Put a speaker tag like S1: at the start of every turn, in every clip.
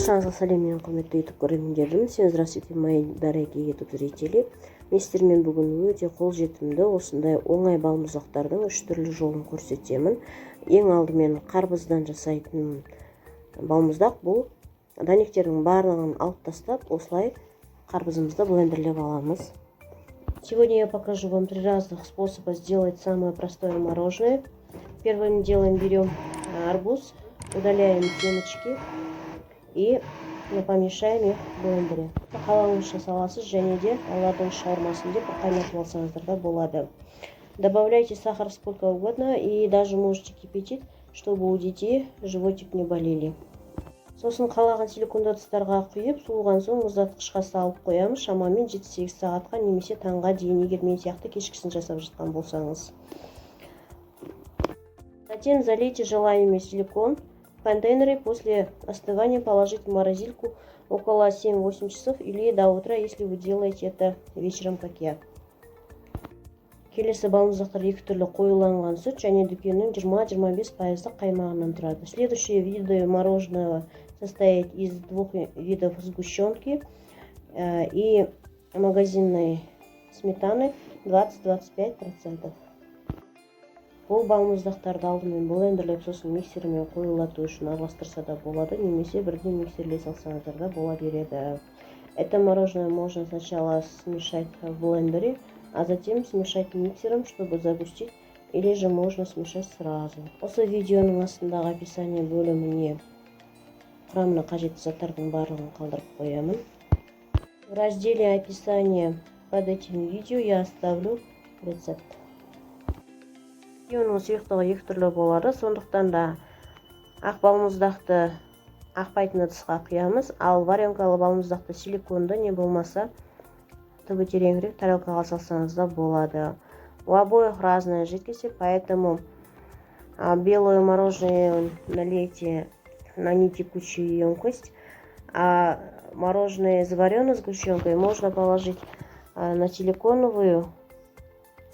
S1: Баршаңызға сәлем, мен құрметті YouTube көрермендерім. Всем здравствуйте, мои дорогие YouTube зрители. Мен сіздермен бүгін өте қолжетімді осындай оңай балмұздақтардың 3 түрлі жолын көрсетемін. Ең алдымен қарбыздан жасайтын балмұздақ. Бұл дәнектердің барлығын алып тастап, осылай қарбызымызды блендерлеп аламыз. Сегодня я покажу вам 3 разных способа сделать самое простое мороженое. Первым делом берем арбуз, удаляем семечки и помешаем их в блендере. Қалауыңызша саласыз, және де олардың шаурмасын деп қайнатып алсаңыздар да болады. Добавляйте сахар сколько угодно и даже можете кипятить, чтобы у детей животик не болели. Сосын қалаған силиконды ыдыстарға құйып, суылған соң мұздатқышқа салып қоямыз. Шамамен 7-8 сағатқа немесе таңға дейін, егер мен сияқты кешкісін жасап жатқан болсаңыз. Затем залейте желаемый силикон в контейнеры. После остывания положить в морозилку около 7-8 часов или до утра, если вы делаете это вечером, как я. Келесі балмұздақтар 2 түрлі қоюланған сүт және дүкеннің 20-25% қаймағынан тұрады. Следующие виды мороженого состоят из 2 видов сгущенки и магазинной сметаны 20-25%. Бұл балмұздақтарды алдымен блендерлеп, сосын миксермен қоюлату үшін араластырса да болады, немесе бірден миксерлей салсаңыздар да бола береді. Это мороженое можно сначала смешать в блендере, а затем смешать миксером, чтобы загустить, или же можно смешать сразу. Осы видеоның астындағы описание бөліміне құрамына қажетті заттардың барлығын қалдырып қоямын. В разделе описания под этим видео я оставлю рецепт. Оның сұйықтығы 2 түрлі болады, сондықтан да ақ балмұздақты ақпайтын ыдысқа құямыз, ал варенкалы балмұздақты силиконды не болмаса түбі тереңірек тарелкаға салсаңыз да болады. У обоих разная жидкость, поэтому белое мороженое налейте на нетекучую емкость, а мороженое заваренное сгущенкой можно положить на силиконовую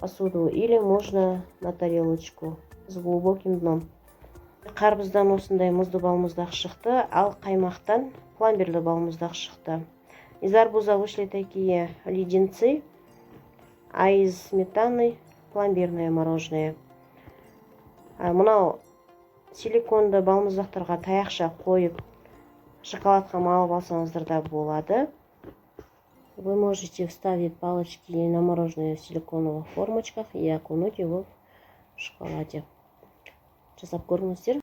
S1: посуду или можно на тарелочку с глубоким дном. Қарбыздан осындай мұзды балмұздақ шықты, ал қаймақтан пломбирлі балмұздақ шықты. Из арбуза вышли такие леденцы, а из сметаны пломбирное мороженое. Мынау силиконды балмұздақтарға таяқша қойып, шоколадқа малып алсаңыздар да болады. Вы можете вставить палочки на мороженое в силиконовых формочках и окунуть его в шоколаде. Жасап көріңіздер.